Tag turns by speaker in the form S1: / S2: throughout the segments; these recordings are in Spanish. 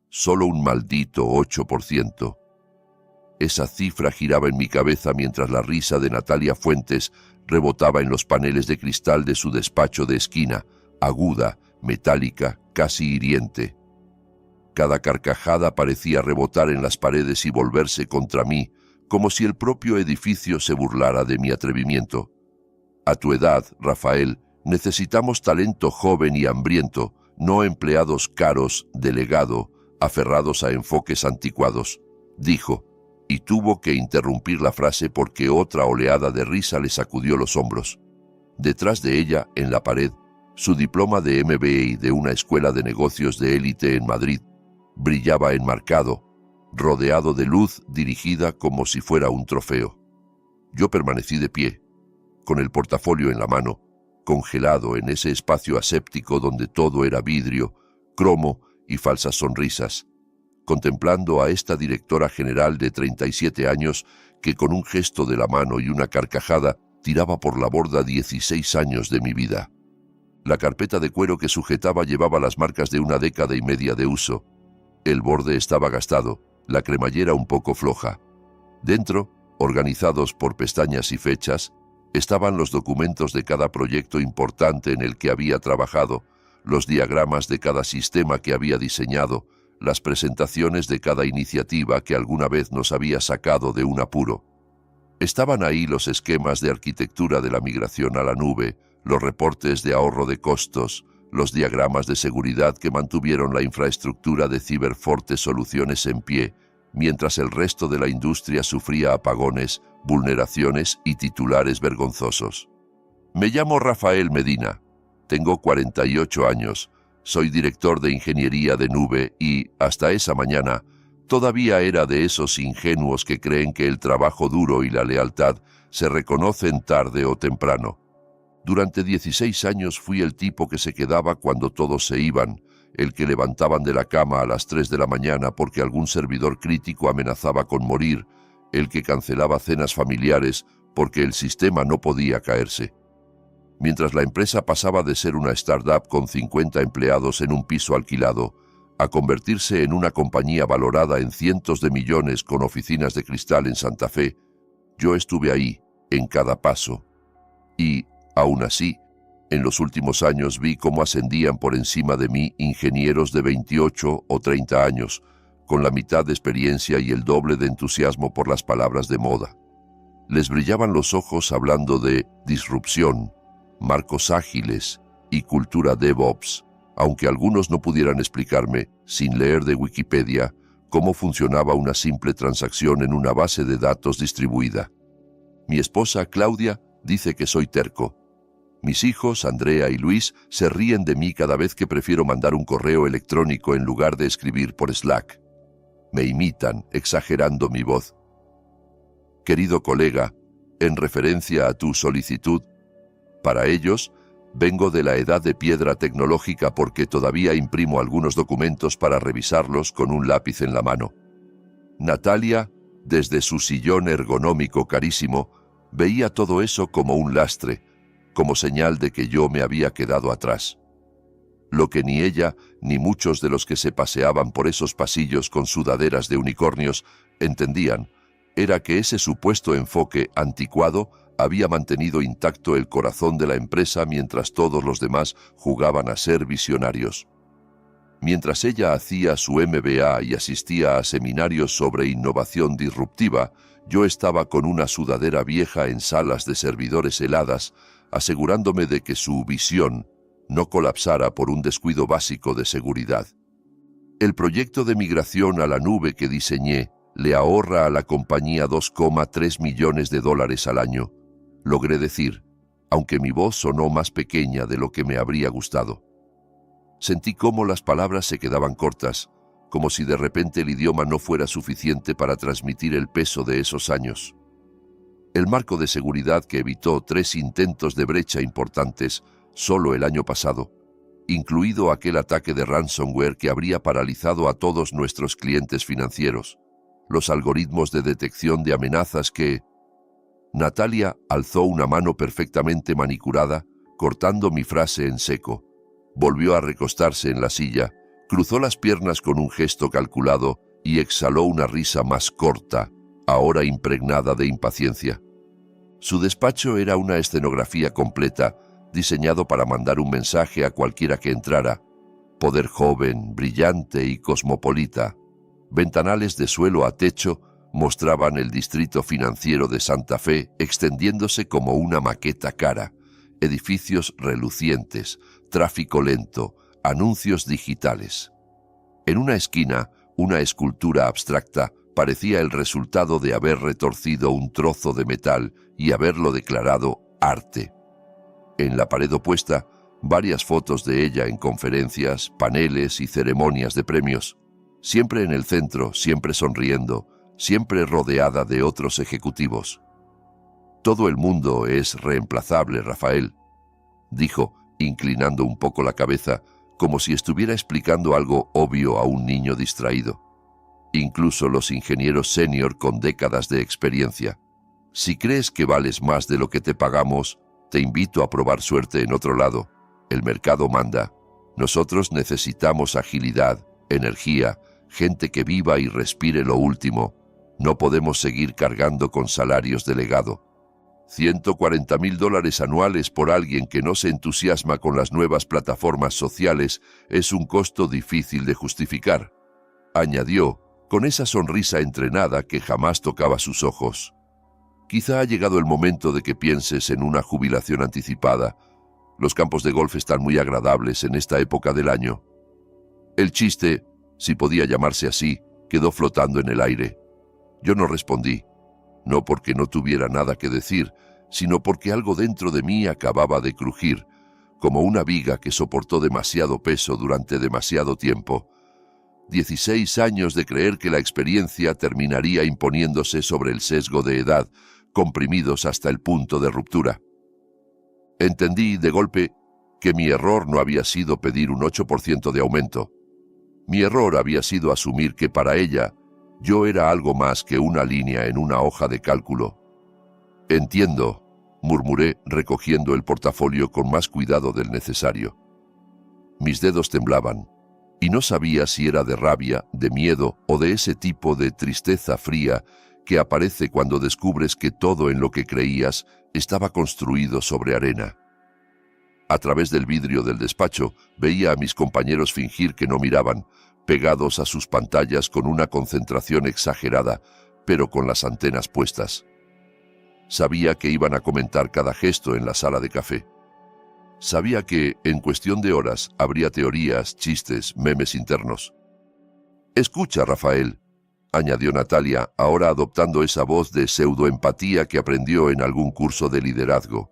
S1: solo un maldito 8%. Esa cifra giraba en mi cabeza mientras la risa de Natalia Fuentes rebotaba en los paneles de cristal de su despacho de esquina, aguda, metálica, casi hiriente. Cada carcajada parecía rebotar en las paredes y volverse contra mí, como si el propio edificio se burlara de mi atrevimiento. A tu edad, Rafael, necesitamos talento joven y hambriento, no empleados caros, de legado, aferrados a enfoques anticuados, dijo, y tuvo que interrumpir la frase porque otra oleada de risa le sacudió los hombros. Detrás de ella, en la pared, su diploma de MBA de una escuela de negocios de élite en Madrid brillaba enmarcado, rodeado de luz dirigida como si fuera un trofeo. Yo permanecí de pie, con el portafolio en la mano, congelado en ese espacio aséptico donde todo era vidrio, cromo y falsas sonrisas, contemplando a esta directora general de 37 años que con un gesto de la mano y una carcajada tiraba por la borda 16 años de mi vida. La carpeta de cuero que sujetaba llevaba las marcas de una década y media de uso. El borde estaba gastado, la cremallera un poco floja. Dentro, organizados por pestañas y fechas, estaban los documentos de cada proyecto importante en el que había trabajado, los diagramas de cada sistema que había diseñado, las presentaciones de cada iniciativa que alguna vez nos había sacado de un apuro. Estaban ahí los esquemas de arquitectura de la migración a la nube, los reportes de ahorro de costos, los diagramas de seguridad que mantuvieron la infraestructura de Ciberforte Soluciones en pie, mientras el resto de la industria sufría apagones, vulneraciones y titulares vergonzosos. Me llamo Rafael Medina, tengo 48 años, soy director de ingeniería de nube y, hasta esa mañana, todavía era de esos ingenuos que creen que el trabajo duro y la lealtad se reconocen tarde o temprano. Durante 16 años fui el tipo que se quedaba cuando todos se iban, el que levantaban de la cama a las 3 de la mañana porque algún servidor crítico amenazaba con morir, el que cancelaba cenas familiares porque el sistema no podía caerse. Mientras la empresa pasaba de ser una startup con 50 empleados en un piso alquilado a convertirse en una compañía valorada en cientos de millones con oficinas de cristal en Santa Fe, yo estuve ahí, en cada paso. Y, aún así, en los últimos años vi cómo ascendían por encima de mí ingenieros de 28 o 30 años, con la mitad de experiencia y el doble de entusiasmo por las palabras de moda. Les brillaban los ojos hablando de disrupción, marcos ágiles y cultura DevOps, aunque algunos no pudieran explicarme, sin leer de Wikipedia, cómo funcionaba una simple transacción en una base de datos distribuida. Mi esposa, Claudia, dice que soy terco. Mis hijos, Andrea y Luis, se ríen de mí cada vez que prefiero mandar un correo electrónico en lugar de escribir por Slack. Me imitan, exagerando mi voz. Querido colega, en referencia a tu solicitud, para ellos, vengo de la edad de piedra tecnológica porque todavía imprimo algunos documentos para revisarlos con un lápiz en la mano. Natalia, desde su sillón ergonómico carísimo, veía todo eso como un lastre, como señal de que yo me había quedado atrás. Lo que ni ella, ni muchos de los que se paseaban por esos pasillos con sudaderas de unicornios entendían, era que ese supuesto enfoque anticuado había mantenido intacto el corazón de la empresa mientras todos los demás jugaban a ser visionarios. Mientras ella hacía su MBA y asistía a seminarios sobre innovación disruptiva, yo estaba con una sudadera vieja en salas de servidores heladas, asegurándome de que su visión no colapsara por un descuido básico de seguridad. El proyecto de migración a la nube que diseñé le ahorra a la compañía $2,3 millones al año, logré decir, aunque mi voz sonó más pequeña de lo que me habría gustado. Sentí cómo las palabras se quedaban cortas, como si de repente el idioma no fuera suficiente para transmitir el peso de esos años. El marco de seguridad que evitó 3 intentos de brecha importantes solo el año pasado, incluido aquel ataque de ransomware que habría paralizado a todos nuestros clientes financieros, los algoritmos de detección de amenazas que... Natalia alzó una mano perfectamente manicurada, cortando mi frase en seco. Volvió a recostarse en la silla, Cruzó las piernas con un gesto calculado y exhaló una risa más corta, ahora impregnada de impaciencia. Su despacho era una escenografía completa, diseñado para mandar un mensaje a cualquiera que entrara. Poder joven, brillante y cosmopolita. Ventanales de suelo a techo mostraban el distrito financiero de Santa Fe extendiéndose como una maqueta cara, edificios relucientes, tráfico lento, anuncios digitales. En una esquina, una escultura abstracta parecía el resultado de haber retorcido un trozo de metal y haberlo declarado arte. En la pared opuesta, varias fotos de ella en conferencias, paneles y ceremonias de premios. Siempre en el centro, siempre sonriendo, siempre rodeada de otros ejecutivos. «Todo el mundo es reemplazable, Rafael», dijo, inclinando un poco la cabeza, como si estuviera explicando algo obvio a un niño distraído. «Incluso los ingenieros senior con décadas de experiencia. Si crees que vales más de lo que te pagamos, te invito a probar suerte en otro lado. El mercado manda. Nosotros necesitamos agilidad, energía, gente que viva y respire lo último. No podemos seguir cargando con salarios de legado. $140,000 anuales por alguien que no se entusiasma con las nuevas plataformas sociales es un costo difícil de justificar», añadió, con esa sonrisa entrenada que jamás tocaba sus ojos. «Quizá ha llegado el momento de que pienses en una jubilación anticipada. Los campos de golf están muy agradables en esta época del año». El chiste, si podía llamarse así, quedó flotando en el aire. Yo no respondí, no porque no tuviera nada que decir, sino porque algo dentro de mí acababa de crujir, como una viga que soportó demasiado peso durante demasiado tiempo. 16 años de creer que la experiencia terminaría imponiéndose sobre el sesgo de edad, comprimidos hasta el punto de ruptura. Entendí, de golpe, que mi error no había sido pedir un 8% de aumento. Mi error había sido asumir que para ella yo era algo más que una línea en una hoja de cálculo. «Entiendo», murmuré, recogiendo el portafolio con más cuidado del necesario. Mis dedos temblaban, y no sabía si era de rabia, de miedo o de ese tipo de tristeza fría que aparece cuando descubres que todo en lo que creías estaba construido sobre arena. A través del vidrio del despacho veía a mis compañeros fingir que no miraban, pegados a sus pantallas con una concentración exagerada, pero con las antenas puestas. Sabía que iban a comentar cada gesto en la sala de café. Sabía que, en cuestión de horas, habría teorías, chistes, memes internos. «Escucha, Rafael», añadió Natalia, ahora adoptando esa voz de pseudoempatía que aprendió en algún curso de liderazgo.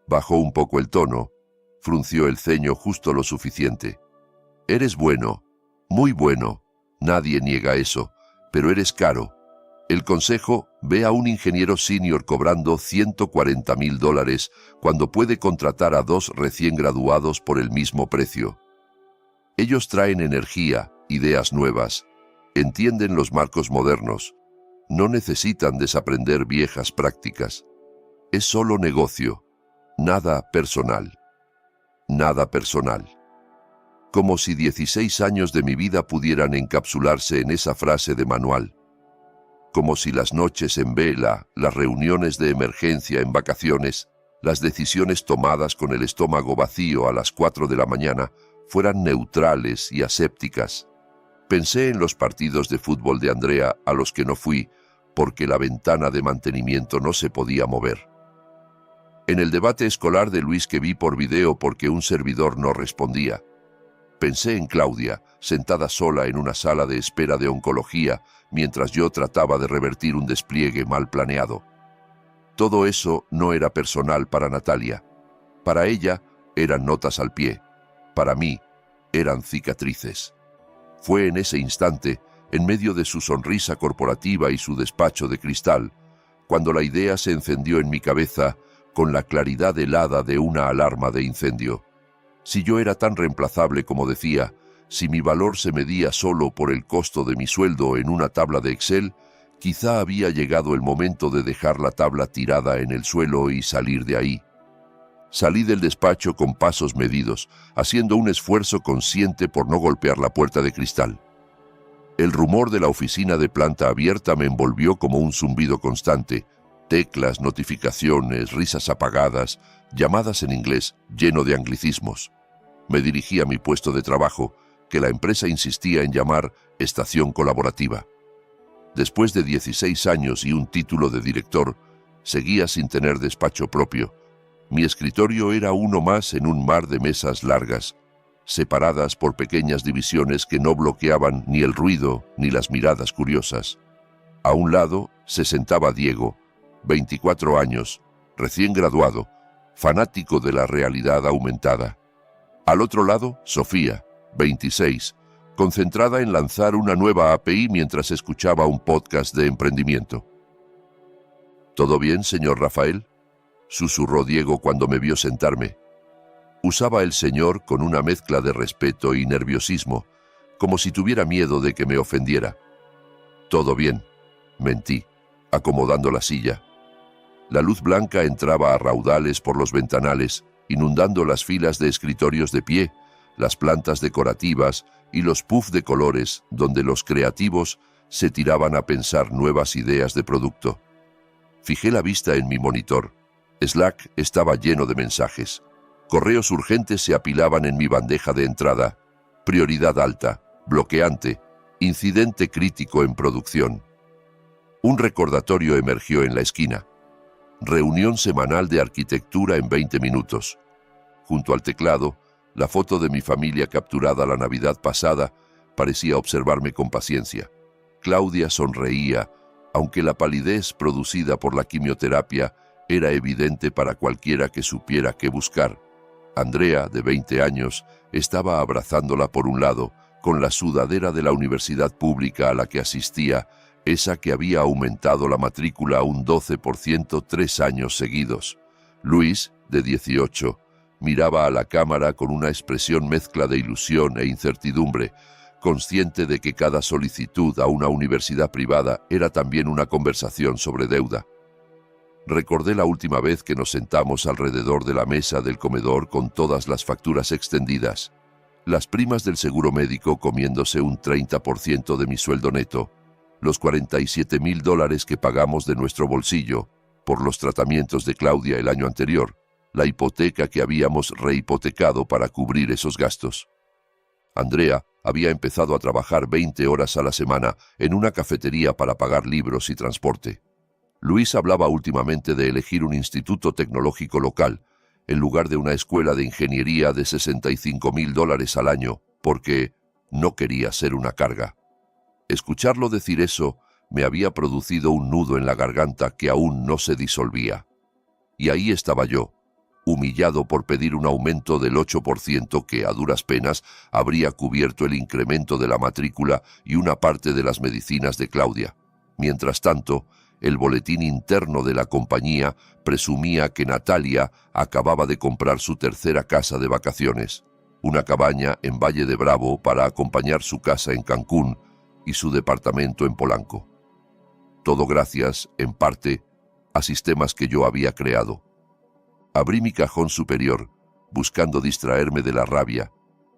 S1: Bajó un poco el tono, frunció el ceño justo lo suficiente. «Eres bueno, muy bueno, nadie niega eso, pero eres caro. El consejo, ve a un ingeniero senior cobrando $140,000 cuando puede contratar a 2 recién graduados por el mismo precio. Ellos traen energía, ideas nuevas, entienden los marcos modernos, no necesitan desaprender viejas prácticas. Es solo negocio, nada personal. Nada personal». Como si 16 años de mi vida pudieran encapsularse en esa frase de manual. Como si las noches en vela, las reuniones de emergencia en vacaciones, las decisiones tomadas con el estómago vacío a las 4 de la mañana fueran neutrales y asépticas. Pensé en los partidos de fútbol de Andrea a los que no fui, porque la ventana de mantenimiento no se podía mover. En el debate escolar de Luis que vi por video porque un servidor no respondía. Pensé en Claudia, sentada sola en una sala de espera de oncología, mientras yo trataba de revertir un despliegue mal planeado. Todo eso no era personal para Natalia. Para ella eran notas al pie. Para mí eran cicatrices. Fue en ese instante, en medio de su sonrisa corporativa y su despacho de cristal, cuando la idea se encendió en mi cabeza con la claridad helada de una alarma de incendio. Si yo era tan reemplazable como decía, si mi valor se medía solo por el costo de mi sueldo en una tabla de Excel, quizá había llegado el momento de dejar la tabla tirada en el suelo y salir de ahí. Salí del despacho con pasos medidos, haciendo un esfuerzo consciente por no golpear la puerta de cristal. El rumor de la oficina de planta abierta me envolvió como un zumbido constante. Teclas, notificaciones, risas apagadas, llamadas en inglés, lleno de anglicismos. Me dirigí a mi puesto de trabajo, que la empresa insistía en llamar estación colaborativa. Después de 16 años y un título de director, seguía sin tener despacho propio. Mi escritorio era uno más en un mar de mesas largas, separadas por pequeñas divisiones que no bloqueaban ni el ruido ni las miradas curiosas. A un lado se sentaba Diego, 24 años, recién graduado, fanático de la realidad aumentada. Al otro lado, Sofía, 26, concentrada en lanzar una nueva API mientras escuchaba un podcast de emprendimiento. ¿Todo bien, señor Rafael?, susurró Diego cuando me vio sentarme. Usaba el señor con una mezcla de respeto y nerviosismo, como si tuviera miedo de que me ofendiera. Todo bien, mentí, acomodando la silla. La luz blanca entraba a raudales por los ventanales, inundando las filas de escritorios de pie, las plantas decorativas y los puffs de colores donde los creativos se tiraban a pensar nuevas ideas de producto. Fijé la vista en mi monitor. Slack estaba lleno de mensajes. Correos urgentes se apilaban en mi bandeja de entrada. Prioridad alta, bloqueante, incidente crítico en producción. Un recordatorio emergió en la esquina. Reunión semanal de arquitectura en 20 minutos. Junto al teclado, la foto de mi familia capturada la Navidad pasada parecía observarme con paciencia. Claudia sonreía, aunque la palidez producida por la quimioterapia era evidente para cualquiera que supiera qué buscar. Andrea, de 20 años, estaba abrazándola por un lado, con la sudadera de la universidad pública a la que asistía, esa que había aumentado la matrícula a un 12% 3 años seguidos. Luis, de 18, miraba a la cámara con una expresión mezcla de ilusión e incertidumbre, consciente de que cada solicitud a una universidad privada era también una conversación sobre deuda. Recordé la última vez que nos sentamos alrededor de la mesa del comedor con todas las facturas extendidas, las primas del seguro médico comiéndose un 30% de mi sueldo neto, los $47,000 que pagamos de nuestro bolsillo por los tratamientos de Claudia el año anterior, la hipoteca que habíamos rehipotecado para cubrir esos gastos. Andrea había empezado a trabajar 20 horas a la semana en una cafetería para pagar libros y transporte. Luis hablaba últimamente de elegir un instituto tecnológico local, en lugar de una escuela de ingeniería de $65,000 al año, porque no quería ser una carga. Escucharlo decir eso me había producido un nudo en la garganta que aún no se disolvía. Y ahí estaba yo, humillado por pedir un aumento del 8% que, a duras penas, habría cubierto el incremento de la matrícula y una parte de las medicinas de Claudia. Mientras tanto, el boletín interno de la compañía presumía que Natalia acababa de comprar su tercera casa de vacaciones, una cabaña en Valle de Bravo para acompañar su casa en Cancún y su departamento en Polanco. Todo gracias, en parte, a sistemas que yo había creado. Abrí mi cajón superior, buscando distraerme de la rabia.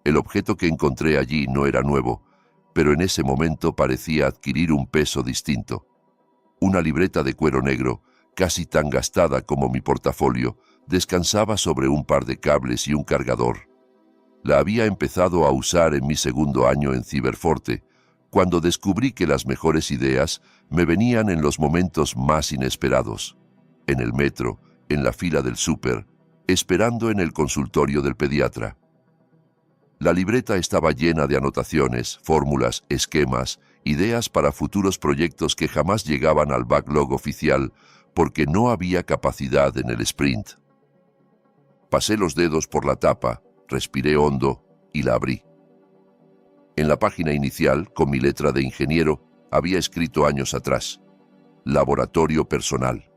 S1: El objeto que encontré allí no era nuevo, pero en ese momento parecía adquirir un peso distinto. Una libreta de cuero negro, casi tan gastada como mi portafolio, descansaba sobre un par de cables y un cargador. La había empezado a usar en mi segundo año en Ciberforte, cuando descubrí que las mejores ideas me venían en los momentos más inesperados. En el metro, en la fila del súper, esperando en el consultorio del pediatra. La libreta estaba llena de anotaciones, fórmulas, esquemas, ideas para futuros proyectos que jamás llegaban al backlog oficial porque no había capacidad en el sprint. Pasé los dedos por la tapa, respiré hondo y la abrí. En la página inicial, con mi letra de ingeniero, había escrito años atrás: Laboratorio personal.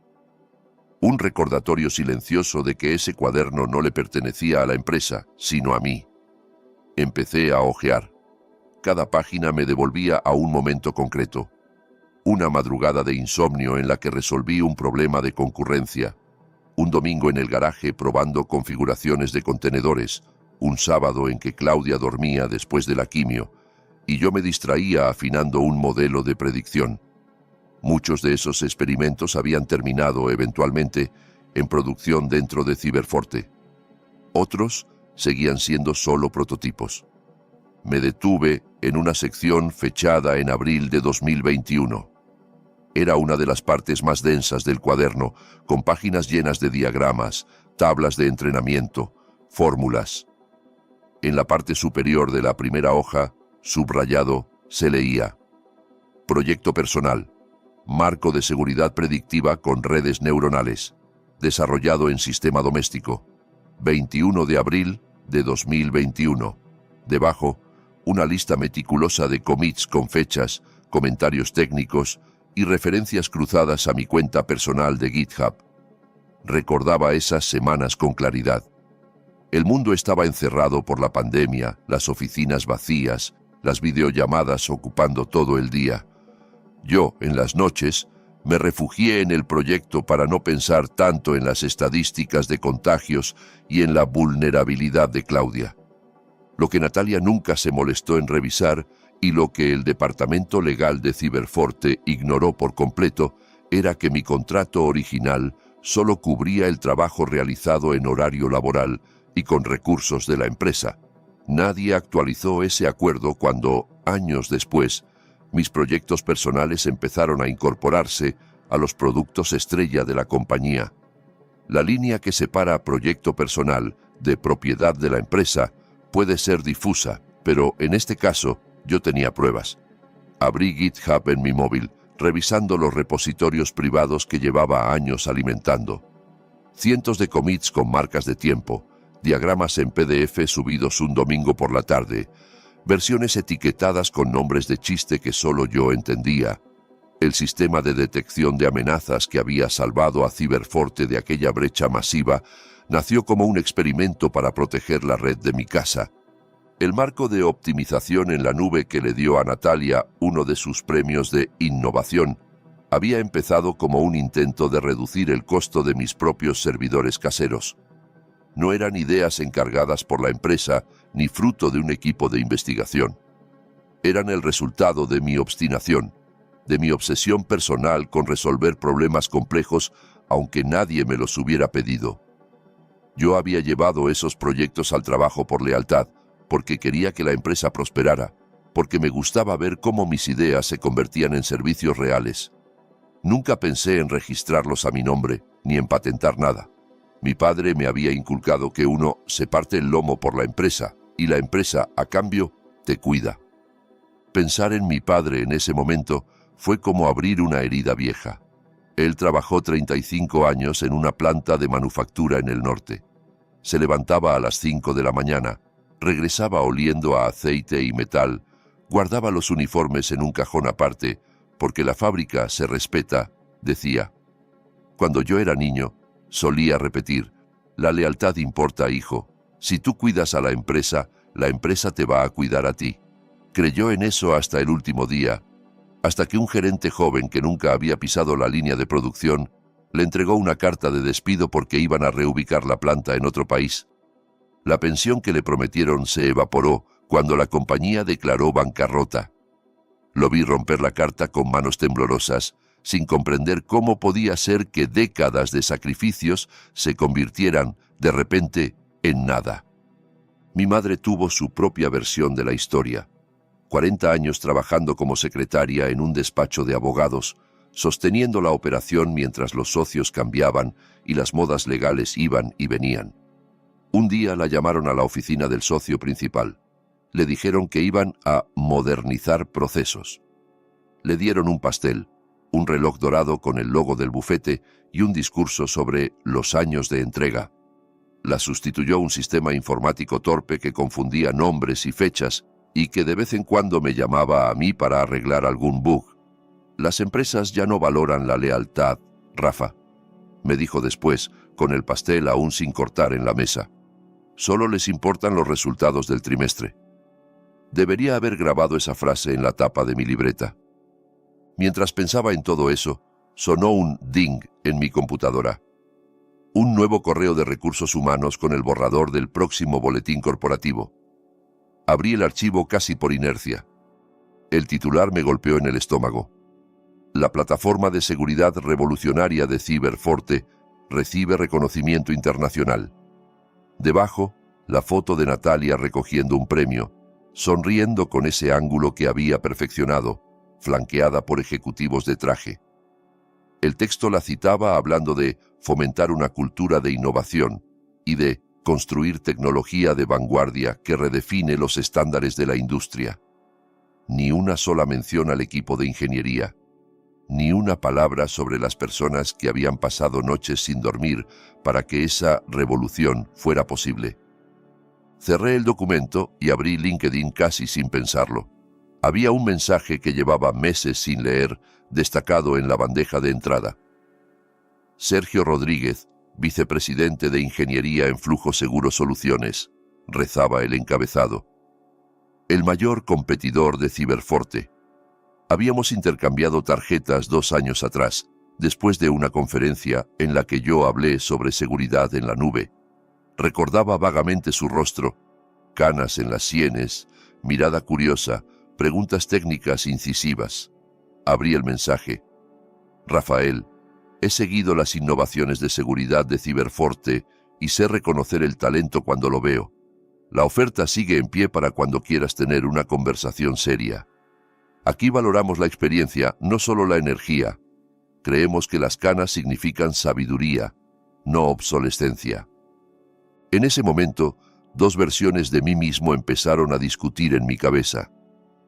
S1: Un recordatorio silencioso de que ese cuaderno no le pertenecía a la empresa, sino a mí. Empecé a hojear. Cada página me devolvía a un momento concreto. Una madrugada de insomnio en la que resolví un problema de concurrencia. Un domingo en el garaje probando configuraciones de contenedores, un sábado en que Claudia dormía después de la quimio, y yo me distraía afinando un modelo de predicción. Muchos de esos experimentos habían terminado eventualmente en producción dentro de Cyberforte. Otros seguían siendo solo prototipos. Me detuve en una sección fechada en abril de 2021. Era una de las partes más densas del cuaderno, con páginas llenas de diagramas, tablas de entrenamiento, fórmulas. En la parte superior de la primera hoja, subrayado, se leía: Proyecto personal, marco de seguridad predictiva con redes neuronales, desarrollado en sistema doméstico, 21 de abril de 2021. Debajo, una lista meticulosa de commits con fechas, comentarios técnicos y referencias cruzadas a mi cuenta personal de GitHub. Recordaba esas semanas con claridad. El mundo estaba encerrado por la pandemia, las oficinas vacías, las videollamadas ocupando todo el día. Yo, en las noches, me refugié en el proyecto para no pensar tanto en las estadísticas de contagios y en la vulnerabilidad de Claudia. Lo que Natalia nunca se molestó en revisar y lo que el departamento legal de Cyberforte ignoró por completo era que mi contrato original solo cubría el trabajo realizado en horario laboral y con recursos de la empresa. Nadie actualizó ese acuerdo cuando, años después, mis proyectos personales empezaron a incorporarse a los productos estrella de la compañía. La línea que separa proyecto personal de propiedad de la empresa puede ser difusa, pero en este caso yo tenía pruebas. Abrí GitHub en mi móvil, revisando los repositorios privados que llevaba años alimentando. Cientos de commits con marcas de tiempo, diagramas en PDF subidos un domingo por la tarde, versiones etiquetadas con nombres de chiste que solo yo entendía, el sistema de detección de amenazas que había salvado a Cyberforte de aquella brecha masiva nació como un experimento para proteger la red de mi casa. El marco de optimización en la nube que le dio a Natalia uno de sus premios de innovación había empezado como un intento de reducir el costo de mis propios servidores caseros. No eran ideas encargadas por la empresa ni fruto de un equipo de investigación. Eran el resultado de mi obstinación, de mi obsesión personal con resolver problemas complejos aunque nadie me los hubiera pedido. Yo había llevado esos proyectos al trabajo por lealtad, porque quería que la empresa prosperara, porque me gustaba ver cómo mis ideas se convertían en servicios reales. Nunca pensé en registrarlos a mi nombre, ni en patentar nada. Mi padre me había inculcado que uno se parte el lomo por la empresa, y la empresa, a cambio, te cuida. Pensar en mi padre en ese momento fue como abrir una herida vieja. Él trabajó 35 años en una planta de manufactura en el norte. Se levantaba a las 5 de la mañana, regresaba oliendo a aceite y metal, guardaba los uniformes en un cajón aparte, porque la fábrica se respeta, decía. Cuando yo era niño, solía repetir: la lealtad importa, hijo. Si tú cuidas a la empresa te va a cuidar a ti. Creyó en eso hasta el último día, hasta que un gerente joven que nunca había pisado la línea de producción le entregó una carta de despido porque iban a reubicar la planta en otro país. La pensión que le prometieron se evaporó cuando la compañía declaró bancarrota. Lo vi romper la carta con manos temblorosas, sin comprender cómo podía ser que décadas de sacrificios se convirtieran, de repente, en nada. Mi madre tuvo su propia versión de la historia. 40 años trabajando como secretaria en un despacho de abogados, sosteniendo la operación mientras los socios cambiaban y las modas legales iban y venían. Un día la llamaron a la oficina del socio principal. Le dijeron que iban a modernizar procesos. Le dieron un pastel, un reloj dorado con el logo del bufete y un discurso sobre los años de entrega. La sustituyó un sistema informático torpe que confundía nombres y fechas y que de vez en cuando me llamaba a mí para arreglar algún bug. Las empresas ya no valoran la lealtad, Rafa, me dijo después, con el pastel aún sin cortar en la mesa. Solo les importan los resultados del trimestre. Debería haber grabado esa frase en la tapa de mi libreta. Mientras pensaba en todo eso, sonó un ding en mi computadora. Un nuevo correo de recursos humanos con el borrador del próximo boletín corporativo. Abrí el archivo casi por inercia. El titular me golpeó en el estómago. La plataforma de seguridad revolucionaria de Cyberforte recibe reconocimiento internacional. Debajo, la foto de Natalia recogiendo un premio, sonriendo con ese ángulo que había perfeccionado, flanqueada por ejecutivos de traje. El texto la citaba hablando de fomentar una cultura de innovación y de construir tecnología de vanguardia que redefine los estándares de la industria. Ni una sola mención al equipo de ingeniería, ni una palabra sobre las personas que habían pasado noches sin dormir para que esa revolución fuera posible. Cerré el documento y abrí LinkedIn casi sin pensarlo. Había un mensaje que llevaba meses sin leer, destacado en la bandeja de entrada. Sergio Rodríguez, vicepresidente de Ingeniería en Flujo Seguro Soluciones, rezaba el encabezado. El mayor competidor de Cyberforte. Habíamos intercambiado tarjetas 2 años atrás, después de una conferencia en la que yo hablé sobre seguridad en la nube. Recordaba vagamente su rostro, canas en las sienes, mirada curiosa, preguntas técnicas incisivas. Abrí el mensaje. Rafael, he seguido las innovaciones de seguridad de Cyberforte y sé reconocer el talento cuando lo veo. La oferta sigue en pie para cuando quieras tener una conversación seria. Aquí valoramos la experiencia, no solo la energía. Creemos que las canas significan sabiduría, no obsolescencia. En ese momento, 2 versiones de mí mismo empezaron a discutir en mi cabeza.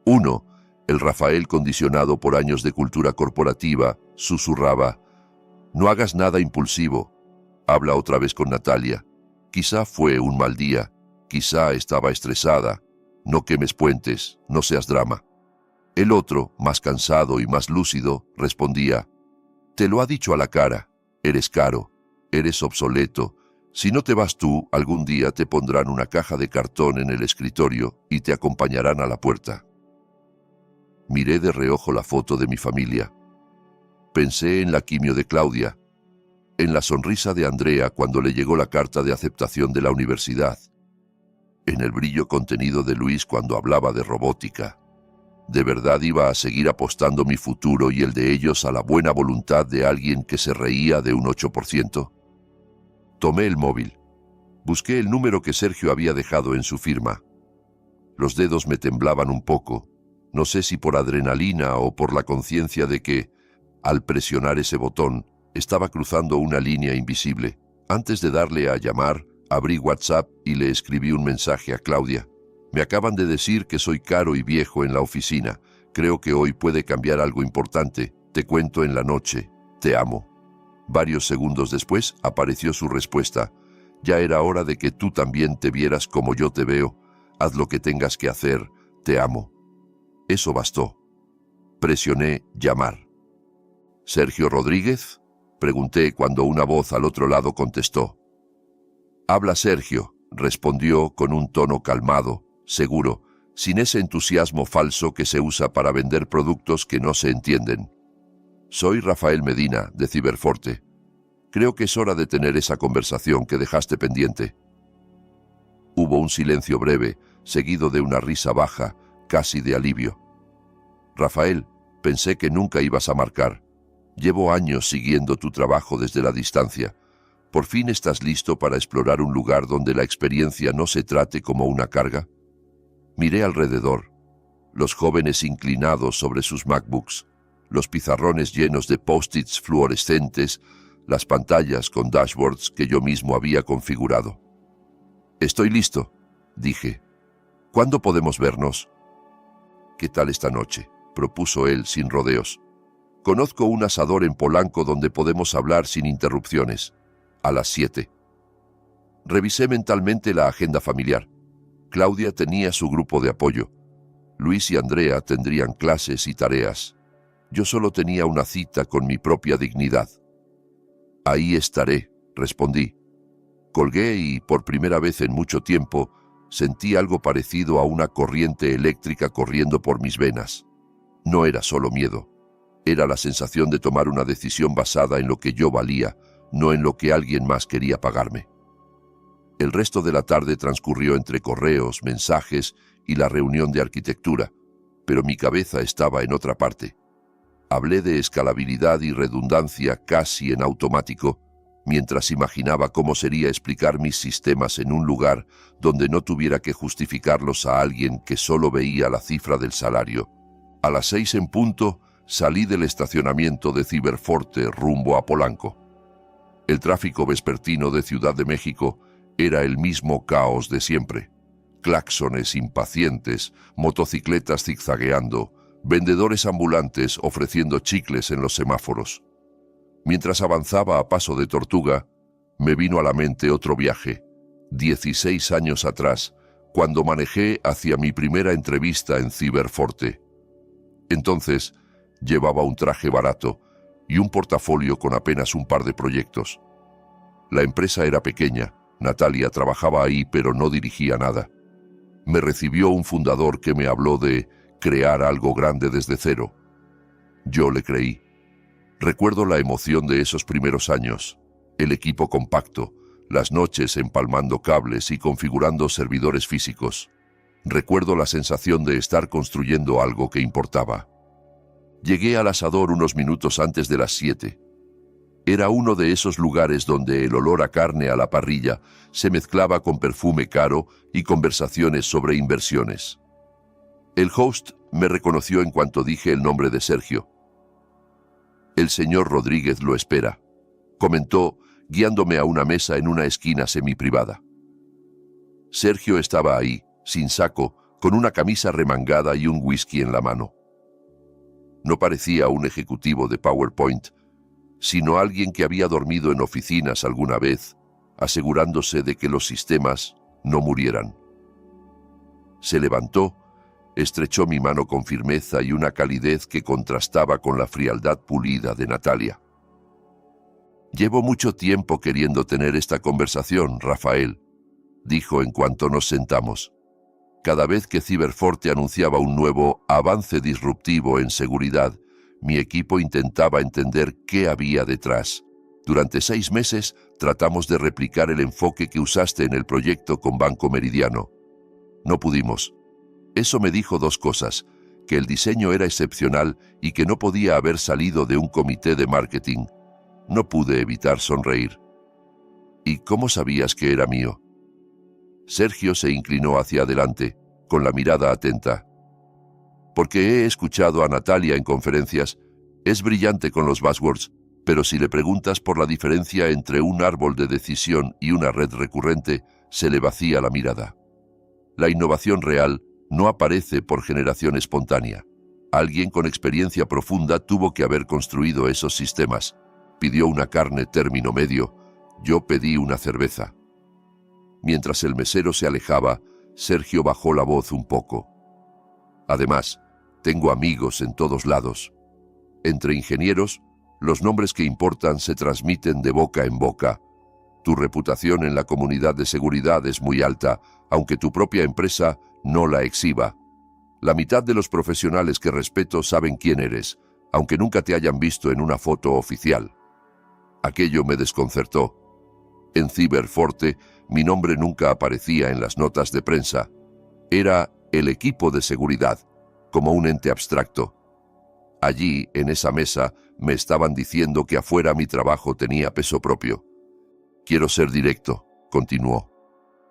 S1: 1, el Rafael condicionado por años de cultura corporativa, susurraba: no hagas nada impulsivo. Habla otra vez con Natalia. Quizá fue un mal día, quizá estaba estresada. No quemes puentes, no seas drama. El otro, más cansado y más lúcido, respondía: te lo ha dicho a la cara, eres caro, eres obsoleto. Si no te vas tú, algún día te pondrán una caja de cartón en el escritorio y te acompañarán a la puerta. Miré de reojo la foto de mi familia. Pensé en la quimio de Claudia, en la sonrisa de Andrea cuando le llegó la carta de aceptación de la universidad, en el brillo contenido de Luis cuando hablaba de robótica. ¿De verdad iba a seguir apostando mi futuro y el de ellos a la buena voluntad de alguien que se reía de un 8%? Tomé el móvil. Busqué el número que Sergio había dejado en su firma. Los dedos me temblaban un poco, no sé si por adrenalina o por la conciencia de que, al presionar ese botón, estaba cruzando una línea invisible. Antes de darle a llamar, abrí WhatsApp y le escribí un mensaje a Claudia. Me acaban de decir que soy caro y viejo en la oficina. Creo que hoy puede cambiar algo importante. Te cuento en la noche. Te amo. Varios segundos después apareció su respuesta. Ya era hora de que tú también te vieras como yo te veo. Haz lo que tengas que hacer. Te amo. Eso bastó. Presioné llamar. ¿Sergio Rodríguez? Pregunté cuando una voz al otro lado contestó. Habla Sergio, respondió con un tono calmado, seguro, sin ese entusiasmo falso que se usa para vender productos que no se entienden. Soy Rafael Medina, de Cyberforte. Creo que es hora de tener esa conversación que dejaste pendiente. Hubo un silencio breve, seguido de una risa baja, casi de alivio. Rafael, pensé que nunca ibas a marcar. Llevo años siguiendo tu trabajo desde la distancia. ¿Por fin estás listo para explorar un lugar donde la experiencia no se trate como una carga? Miré alrededor. Los jóvenes inclinados sobre sus MacBooks, los pizarrones llenos de post-its fluorescentes, las pantallas con dashboards que yo mismo había configurado. Estoy listo, dije. ¿Cuándo podemos vernos? ¿Qué tal esta noche?, propuso él sin rodeos. Conozco un asador en Polanco donde podemos hablar sin interrupciones. A las 7. Revisé mentalmente la agenda familiar. Claudia tenía su grupo de apoyo. Luis y Andrea tendrían clases y tareas. Yo solo tenía una cita con mi propia dignidad. Ahí estaré, respondí. Colgué y, por primera vez en mucho tiempo, sentí algo parecido a una corriente eléctrica corriendo por mis venas. No era solo miedo. Era la sensación de tomar una decisión basada en lo que yo valía, no en lo que alguien más quería pagarme. El resto de la tarde transcurrió entre correos, mensajes y la reunión de arquitectura, pero mi cabeza estaba en otra parte. Hablé de escalabilidad y redundancia casi en automático, mientras imaginaba cómo sería explicar mis sistemas en un lugar donde no tuviera que justificarlos a alguien que solo veía la cifra del salario. A las 6 en punto, salí del estacionamiento de Ciberforte rumbo a Polanco. El tráfico vespertino de Ciudad de México era el mismo caos de siempre. Claxones impacientes, motocicletas zigzagueando, vendedores ambulantes ofreciendo chicles en los semáforos. Mientras avanzaba a paso de tortuga, me vino a la mente otro viaje, 16 años atrás, cuando manejé hacia mi primera entrevista en Ciberforte. Entonces, llevaba un traje barato y un portafolio con apenas un par de proyectos. La empresa era pequeña, Natalia trabajaba ahí pero no dirigía nada. Me recibió un fundador que me habló de crear algo grande desde cero. Yo le creí. Recuerdo la emoción de esos primeros años, el equipo compacto, las noches empalmando cables y configurando servidores físicos. Recuerdo la sensación de estar construyendo algo que importaba. Llegué al asador unos minutos antes de las 7. Era uno de esos lugares donde el olor a carne a la parrilla se mezclaba con perfume caro y conversaciones sobre inversiones. El host me reconoció en cuanto dije el nombre de Sergio. «El señor Rodríguez lo espera», comentó, guiándome a una mesa en una esquina semiprivada. Sergio estaba ahí, sin saco, con una camisa remangada y un whisky en la mano. No parecía un ejecutivo de PowerPoint, sino alguien que había dormido en oficinas alguna vez, asegurándose de que los sistemas no murieran. Se levantó, estrechó mi mano con firmeza y una calidez que contrastaba con la frialdad pulida de Natalia. «Llevo mucho tiempo queriendo tener esta conversación, Rafael», dijo en cuanto nos sentamos. Cada vez que Ciberforte anunciaba un nuevo avance disruptivo en seguridad, mi equipo intentaba entender qué había detrás. Durante 6 meses tratamos de replicar el enfoque que usaste en el proyecto con Banco Meridiano. No pudimos. Eso me dijo 2 cosas, que el diseño era excepcional y que no podía haber salido de un comité de marketing. No pude evitar sonreír. «¿Y cómo sabías que era mío?» Sergio se inclinó hacia adelante, con la mirada atenta. «Porque he escuchado a Natalia en conferencias. Es brillante con los buzzwords, pero si le preguntas por la diferencia entre un árbol de decisión y una red recurrente, se le vacía la mirada. La innovación real no aparece por generación espontánea. Alguien con experiencia profunda tuvo que haber construido esos sistemas. Pidió una carne término medio, yo pedí una cerveza». Mientras el mesero se alejaba, Sergio bajó la voz un poco. «Además, tengo amigos en todos lados. Entre ingenieros, los nombres que importan se transmiten de boca en boca. Tu reputación en la comunidad de seguridad es muy alta, aunque tu propia empresa no la exhiba. La mitad de los profesionales que respeto saben quién eres, aunque nunca te hayan visto en una foto oficial». Aquello me desconcertó. En Ciberforte, mi nombre nunca aparecía en las notas de prensa. Era el equipo de seguridad, como un ente abstracto. Allí, en esa mesa, me estaban diciendo que afuera mi trabajo tenía peso propio. «Quiero ser directo», continuó.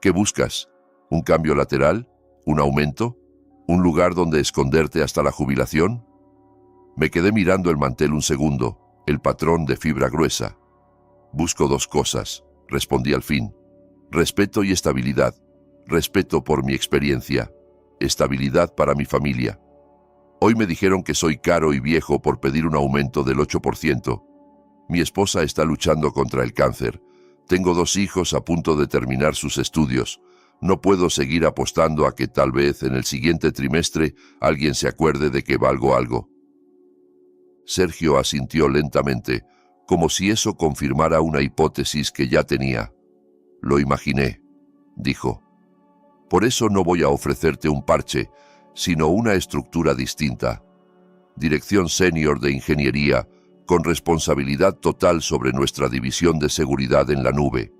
S1: «¿Qué buscas? ¿Un cambio lateral? ¿Un aumento? ¿Un lugar donde esconderte hasta la jubilación?» Me quedé mirando el mantel un segundo, el patrón de fibra gruesa. «Busco 2 cosas», respondí al fin. «Respeto y estabilidad. Respeto por mi experiencia. Estabilidad para mi familia. Hoy me dijeron que soy caro y viejo por pedir un aumento del 8%. Mi esposa está luchando contra el cáncer. Tengo 2 hijos a punto de terminar sus estudios. No puedo seguir apostando a que tal vez en el siguiente trimestre alguien se acuerde de que valgo algo». Sergio asintió lentamente, como si eso confirmara una hipótesis que ya tenía. «Lo imaginé», dijo. «Por eso no voy a ofrecerte un parche, sino una estructura distinta. Dirección senior de ingeniería, con responsabilidad total sobre nuestra división de seguridad en la nube.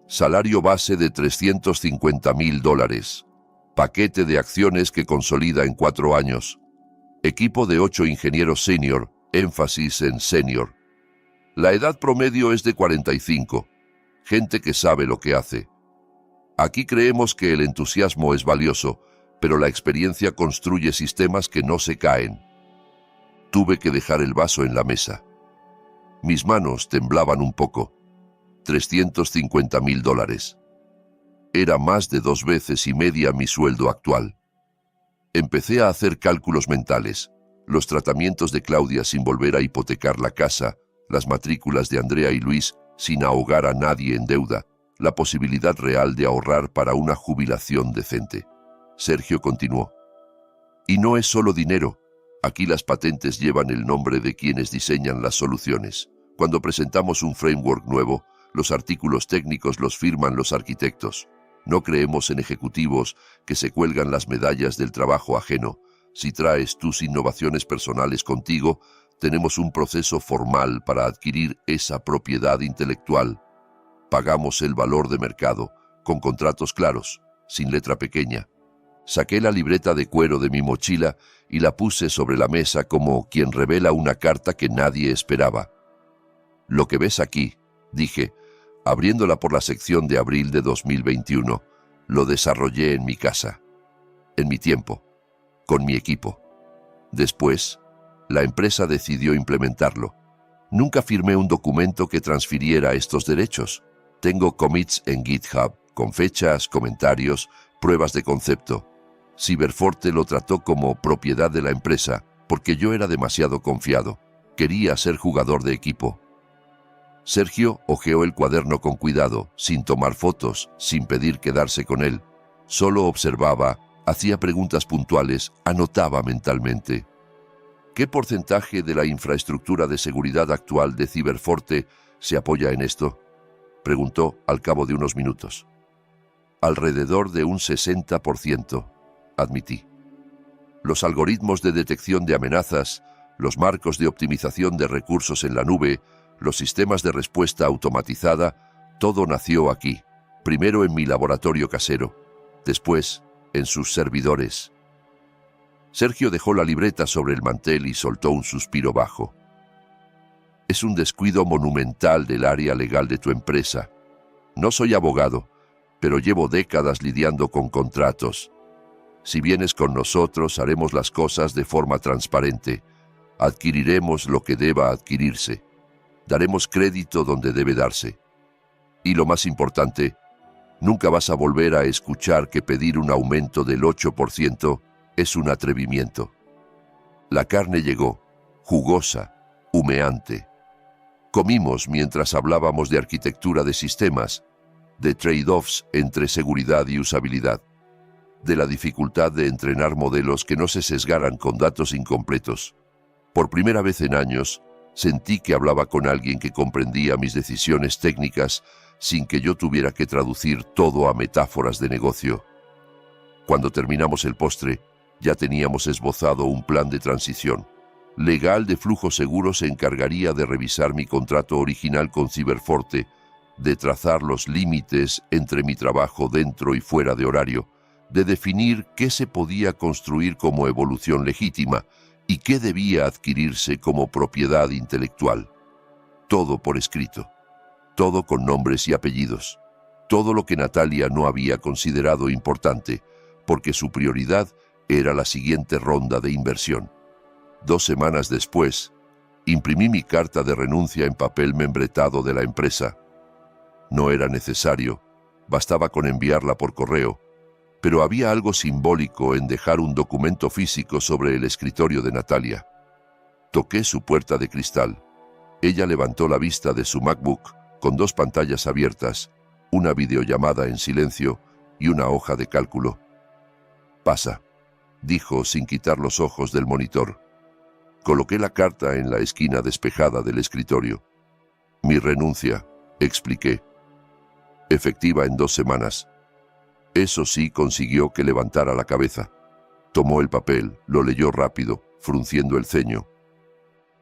S1: Salario base de $350,000. Paquete de acciones que consolida en 4 años. Equipo de 8 ingenieros senior, énfasis en senior. La edad promedio es de 45. Gente que sabe lo que hace. Aquí creemos que el entusiasmo es valioso, pero la experiencia construye sistemas que no se caen. Tuve que dejar el vaso en la mesa. Mis manos temblaban un poco. $350,000. Era más de 2 veces y media mi sueldo actual. Empecé a hacer cálculos mentales, los tratamientos de Claudia sin volver a hipotecar la casa, las matrículas de Andrea y Luis sin ahogar a nadie en deuda, la posibilidad real de ahorrar para una jubilación decente. Sergio continuó. Y no es solo dinero. Aquí las patentes llevan el nombre de quienes diseñan las soluciones. Cuando presentamos un framework nuevo, los artículos técnicos los firman los arquitectos. No creemos en ejecutivos que se cuelgan las medallas del trabajo ajeno. Si traes tus innovaciones personales contigo, tenemos un proceso formal para adquirir esa propiedad intelectual. Pagamos el valor de mercado, con contratos claros, sin letra pequeña. Saqué la libreta de cuero de mi mochila y la puse sobre la mesa como quien revela una carta que nadie esperaba. Lo que ves aquí, dije, abriéndola por la sección de abril de 2021, lo desarrollé en mi casa, en mi tiempo, con mi equipo. Después, la empresa decidió implementarlo. Nunca firmé un documento que transfiriera estos derechos. Tengo commits en GitHub, con fechas, comentarios, pruebas de concepto. Cyberforte lo trató como propiedad de la empresa, porque yo era demasiado confiado. Quería ser jugador de equipo. Sergio hojeó el cuaderno con cuidado, sin tomar fotos, sin pedir quedarse con él. Solo observaba, hacía preguntas puntuales, anotaba mentalmente. ¿Qué porcentaje de la infraestructura de seguridad actual de Cyberforte se apoya en esto?, preguntó al cabo de unos minutos. Alrededor de un 60%, admití. Los algoritmos de detección de amenazas, los marcos de optimización de recursos en la nube, los sistemas de respuesta automatizada, todo nació aquí, primero en mi laboratorio casero, después en sus servidores. Sergio dejó la libreta sobre el mantel y soltó un suspiro bajo. Es un descuido monumental del área legal de tu empresa. No soy abogado, pero llevo décadas lidiando con contratos. Si vienes con nosotros, haremos las cosas de forma transparente. Adquiriremos lo que deba adquirirse. Daremos crédito donde debe darse. Y lo más importante, nunca vas a volver a escuchar que pedir un aumento del 8% es un atrevimiento. La carne llegó, jugosa, humeante. Comimos mientras hablábamos de arquitectura de sistemas, de trade-offs entre seguridad y usabilidad, de la dificultad de entrenar modelos que no se sesgaran con datos incompletos. Por primera vez en años, sentí que hablaba con alguien que comprendía mis decisiones técnicas sin que yo tuviera que traducir todo a metáforas de negocio. Cuando terminamos el postre, ya teníamos esbozado un plan de transición. Legal de Flujo Seguro se encargaría de revisar mi contrato original con Cyberforte, de trazar los límites entre mi trabajo dentro y fuera de horario, de definir qué se podía construir como evolución legítima y qué debía adquirirse como propiedad intelectual. Todo por escrito, todo con nombres y apellidos, todo lo que Natalia no había considerado importante, porque su prioridad era la siguiente ronda de inversión. 2 semanas después, imprimí mi carta de renuncia en papel membretado de la empresa. No era necesario, bastaba con enviarla por correo, pero había algo simbólico en dejar un documento físico sobre el escritorio de Natalia. Toqué su puerta de cristal. Ella levantó la vista de su MacBook con 2 pantallas abiertas, una videollamada en silencio y una hoja de cálculo. «Pasa», dijo sin quitar los ojos del monitor. Coloqué la carta en la esquina despejada del escritorio. «Mi renuncia», expliqué. «Efectiva en 2 semanas». Eso sí consiguió que levantara la cabeza. Tomó el papel, lo leyó rápido, frunciendo el ceño.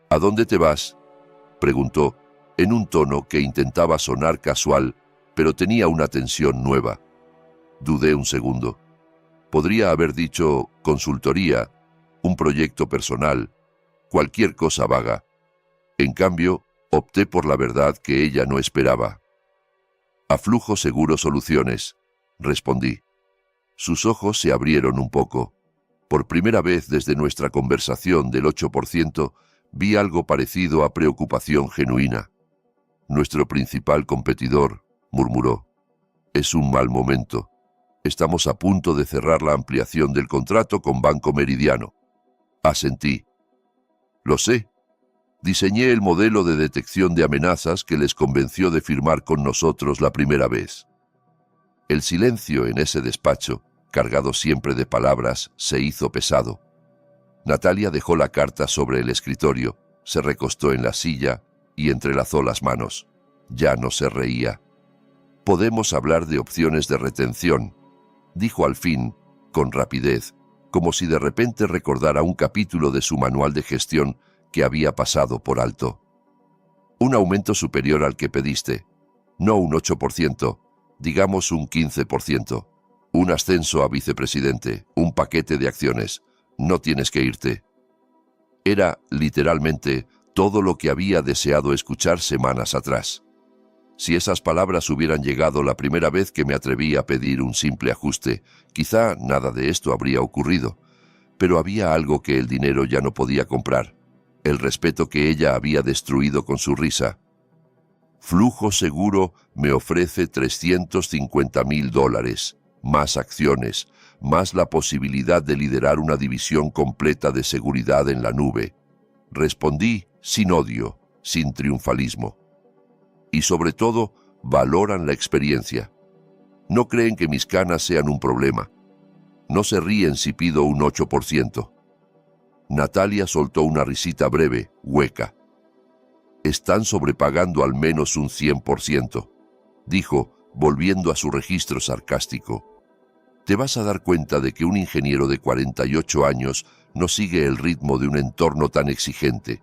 S1: «¿A dónde te vas?», preguntó, en un tono que intentaba sonar casual, pero tenía una tensión nueva. Dudé un segundo. Podría haber dicho consultoría, un proyecto personal, cualquier cosa vaga. En cambio, opté por la verdad que ella no esperaba. Aflujo Seguro Soluciones, respondí. Sus ojos se abrieron un poco. Por primera vez desde nuestra conversación del 8%, vi algo parecido a preocupación genuina. Nuestro principal competidor, murmuró. Es un mal momento. Estamos a punto de cerrar la ampliación del contrato con Banco Meridiano. Asentí. Lo sé. Diseñé el modelo de detección de amenazas que les convenció de firmar con nosotros la primera vez. El silencio en ese despacho, cargado siempre de palabras, se hizo pesado. Natalia dejó la carta sobre el escritorio, se recostó en la silla y entrelazó las manos. Ya no se reía. Podemos hablar de opciones de retención, dijo al fin, con rapidez, como si de repente recordara un capítulo de su manual de gestión que había pasado por alto. Un aumento superior al que pediste, no un 8%, digamos un 15%. Un ascenso a vicepresidente, un paquete de acciones. No tienes que irte. Era, literalmente, todo lo que había deseado escuchar semanas atrás. Si esas palabras hubieran llegado la primera vez que me atreví a pedir un simple ajuste, quizá nada de esto habría ocurrido. Pero había algo que el dinero ya no podía comprar. El respeto que ella había destruido con su risa. Flujo Seguro me ofrece $350,000, más acciones, más la posibilidad de liderar una división completa de seguridad en la nube. Respondí sin odio, sin triunfalismo. Y sobre todo, valoran la experiencia. No creen que mis canas sean un problema. No se ríen si pido un 8%. Natalia soltó una risita breve, hueca. Están sobrepagando al menos un 100%, dijo, volviendo a su registro sarcástico. Te vas a dar cuenta de que un ingeniero de 48 años no sigue el ritmo de un entorno tan exigente.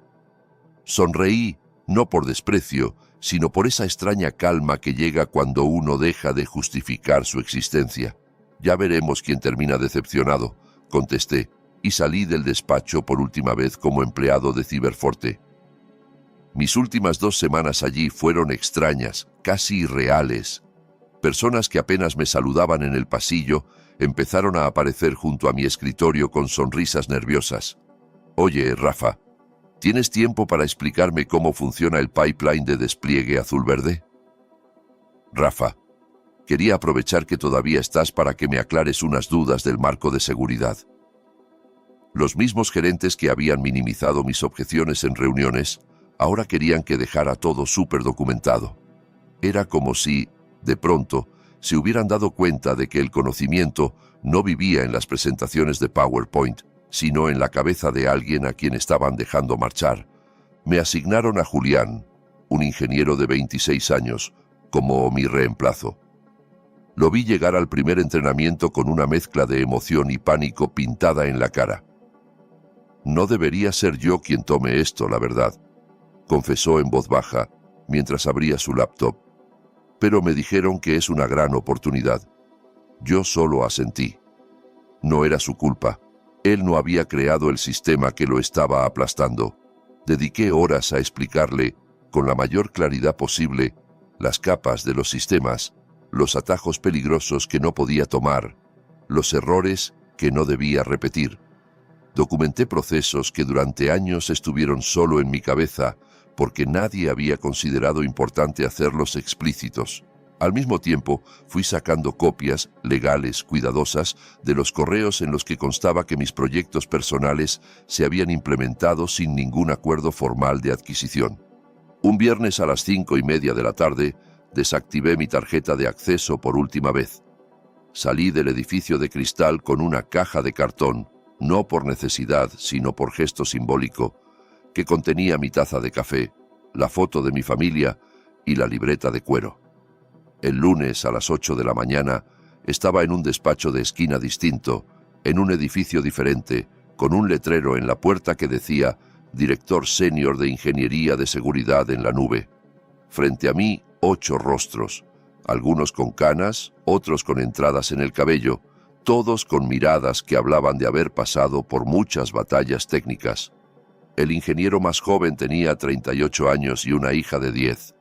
S1: Sonreí, no por desprecio, sino por esa extraña calma que llega cuando uno deja de justificar su existencia. Ya veremos quién termina decepcionado, contesté, y salí del despacho por última vez como empleado de Ciberforte. Mis últimas 2 semanas allí fueron extrañas, casi irreales. Personas que apenas me saludaban en el pasillo empezaron a aparecer junto a mi escritorio con sonrisas nerviosas. Oye, Rafa, ¿tienes tiempo para explicarme cómo funciona el pipeline de despliegue azul-verde? Rafa, quería aprovechar que todavía estás para que me aclares unas dudas del marco de seguridad. Los mismos gerentes que habían minimizado mis objeciones en reuniones, ahora querían que dejara todo súper documentado. Era como si, de pronto, se hubieran dado cuenta de que el conocimiento no vivía en las presentaciones de PowerPoint, sino en la cabeza de alguien a quien estaban dejando marchar. Me asignaron a Julián, un ingeniero de 26 años, como mi reemplazo. Lo vi llegar al primer entrenamiento con una mezcla de emoción y pánico pintada en la cara. No debería ser yo quien tome esto, la verdad, confesó en voz baja, mientras abría su laptop. Pero me dijeron que es una gran oportunidad. Yo solo asentí. No era su culpa. Él no había creado el sistema que lo estaba aplastando. Dediqué horas a explicarle, con la mayor claridad posible, las capas de los sistemas, los atajos peligrosos que no podía tomar, los errores que no debía repetir. Documenté procesos que durante años estuvieron solo en mi cabeza porque nadie había considerado importante hacerlos explícitos. Al mismo tiempo, fui sacando copias, legales, cuidadosas, de los correos en los que constaba que mis proyectos personales se habían implementado sin ningún acuerdo formal de adquisición. Un viernes a las 5:30 de la tarde, desactivé mi tarjeta de acceso por última vez. Salí del edificio de cristal con una caja de cartón, no por necesidad, sino por gesto simbólico, que contenía mi taza de café, la foto de mi familia y la libreta de cuero. El lunes a las 8 de la mañana estaba en un despacho de esquina distinto, en un edificio diferente, con un letrero en la puerta que decía director senior de Ingeniería de Seguridad en la Nube. Frente a mí, 8 rostros, algunos con canas, otros con entradas en el cabello, todos con miradas que hablaban de haber pasado por muchas batallas técnicas. El ingeniero más joven tenía 38 años y una hija de 10.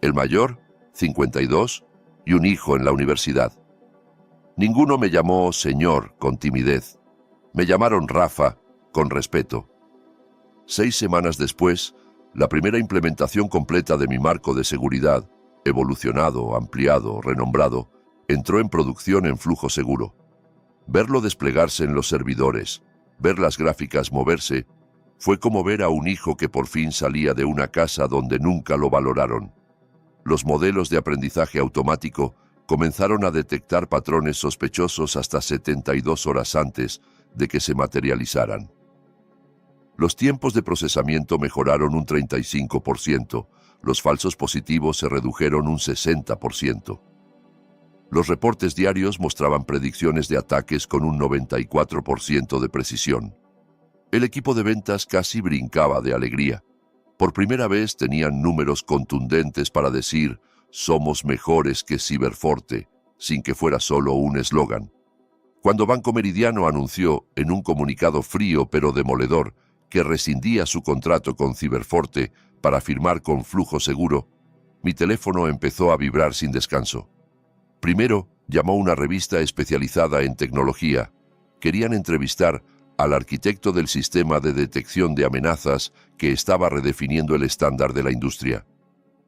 S1: El mayor, 52, y un hijo en la universidad. Ninguno me llamó señor con timidez. Me llamaron Rafa con respeto. 6 semanas después, la primera implementación completa de mi marco de seguridad, evolucionado, ampliado, renombrado, entró en producción en Flujo Seguro. Verlo desplegarse en los servidores, ver las gráficas moverse, fue como ver a un hijo que por fin salía de una casa donde nunca lo valoraron. Los modelos de aprendizaje automático comenzaron a detectar patrones sospechosos hasta 72 horas antes de que se materializaran. Los tiempos de procesamiento mejoraron un 35%, los falsos positivos se redujeron un 60%. Los reportes diarios mostraban predicciones de ataques con un 94% de precisión. El equipo de ventas casi brincaba de alegría. Por primera vez tenían números contundentes para decir «somos mejores que Ciberforte», sin que fuera solo un eslogan. Cuando Banco Meridiano anunció, en un comunicado frío pero demoledor, que rescindía su contrato con Ciberforte para firmar con Flujo Seguro, mi teléfono empezó a vibrar sin descanso. Primero, llamó una revista especializada en tecnología. Querían entrevistar al arquitecto del sistema de detección de amenazas que estaba redefiniendo el estándar de la industria.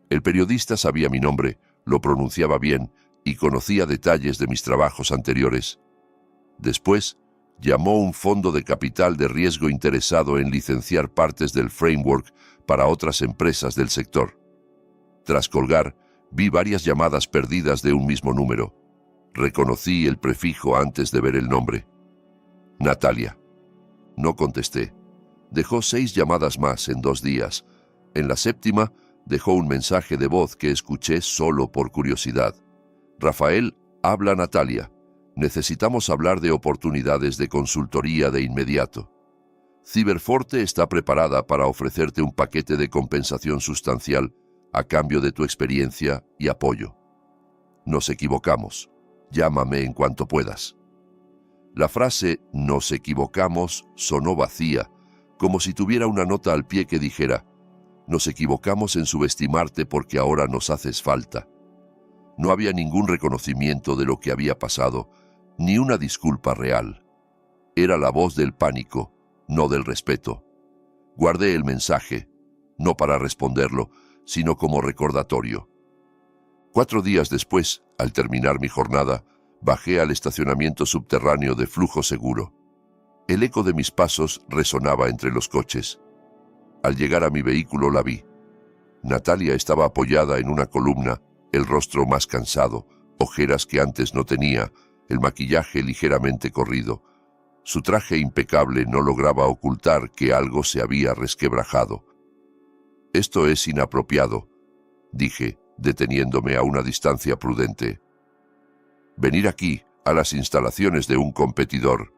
S1: El periodista sabía mi nombre, lo pronunciaba bien y conocía detalles de mis trabajos anteriores. Después, llamó un fondo de capital de riesgo interesado en licenciar partes del framework para otras empresas del sector. Tras colgar, vi varias llamadas perdidas de un mismo número. Reconocí el prefijo antes de ver el nombre. Natalia. No contesté. Dejó 6 llamadas más en 2 días. En la séptima, dejó un mensaje de voz que escuché solo por curiosidad. Rafael, habla Natalia. Necesitamos hablar de oportunidades de consultoría de inmediato. Ciberforte está preparada para ofrecerte un paquete de compensación sustancial a cambio de tu experiencia y apoyo. Nos equivocamos. Llámame en cuanto puedas. La frase «nos equivocamos» sonó vacía, como si tuviera una nota al pie que dijera «nos equivocamos en subestimarte porque ahora nos haces falta». No había ningún reconocimiento de lo que había pasado, ni una disculpa real. Era la voz del pánico, no del respeto. Guardé el mensaje, no para responderlo, sino como recordatorio. 4 días después, al terminar mi jornada, bajé al estacionamiento subterráneo de Flujo Seguro. El eco de mis pasos resonaba entre los coches. Al llegar a mi vehículo la vi. Natalia estaba apoyada en una columna, el rostro más cansado, ojeras que antes no tenía, el maquillaje ligeramente corrido. Su traje impecable no lograba ocultar que algo se había resquebrajado. «Esto es inapropiado», dije, deteniéndome a una distancia prudente. «Venir aquí, a las instalaciones de un competidor.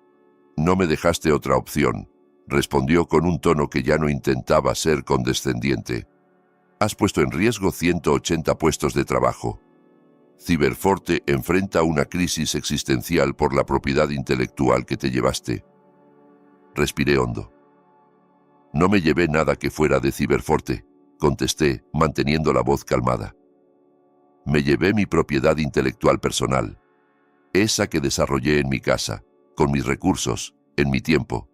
S1: No me dejaste otra opción», respondió con un tono que ya no intentaba ser condescendiente. «Has puesto en riesgo 180 puestos de trabajo. Ciberforte enfrenta una crisis existencial por la propiedad intelectual que te llevaste». Respiré hondo. «No me llevé nada que fuera de Ciberforte», contesté, manteniendo la voz calmada. «Me llevé mi propiedad intelectual personal, esa que desarrollé en mi casa, con mis recursos, en mi tiempo,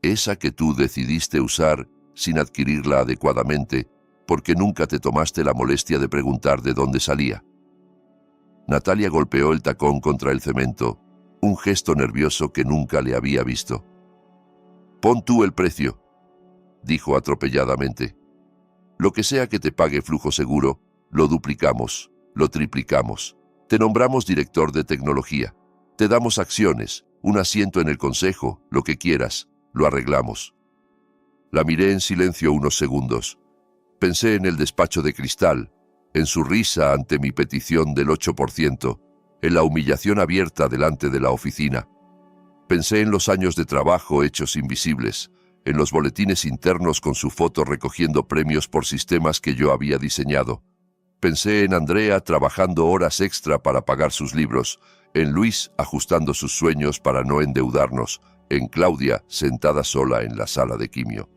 S1: esa que tú decidiste usar sin adquirirla adecuadamente porque nunca te tomaste la molestia de preguntar de dónde salía». Natalia golpeó el tacón contra el cemento, un gesto nervioso que nunca le había visto. «Pon tú el precio», dijo atropelladamente. «Lo que sea que te pague Flujo Seguro, lo duplicamos, lo triplicamos. Te nombramos director de tecnología. Te damos acciones, un asiento en el consejo, lo que quieras, lo arreglamos». La miré en silencio unos segundos. Pensé en el despacho de cristal, en su risa ante mi petición del 8%, en la humillación abierta delante de la oficina. Pensé en los años de trabajo hechos invisibles, en los boletines internos con su foto recogiendo premios por sistemas que yo había diseñado. Pensé en Andrea trabajando horas extra para pagar sus libros, en Luis ajustando sus sueños para no endeudarnos, en Claudia sentada sola en la sala de quimio.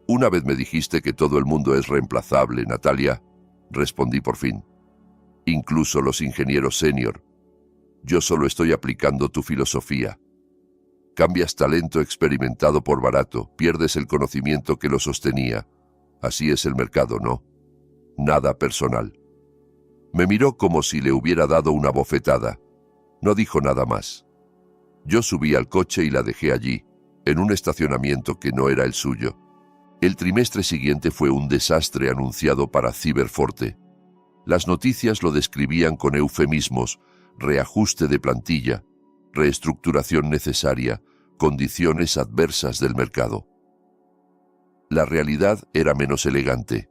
S1: Una vez me dijiste que todo el mundo es reemplazable, Natalia, respondí por fin. Incluso los ingenieros senior. Yo solo estoy aplicando tu filosofía. Cambias talento experimentado por barato, pierdes el conocimiento que lo sostenía. Así es el mercado, ¿no? Nada personal. Me miró como si le hubiera dado una bofetada. No dijo nada más. Yo subí al coche y la dejé allí, en un estacionamiento que no era el suyo. El trimestre siguiente fue un desastre anunciado para Ciberforte. Las noticias lo describían con eufemismos: reajuste de plantilla, reestructuración necesaria, condiciones adversas del mercado. La realidad era menos elegante.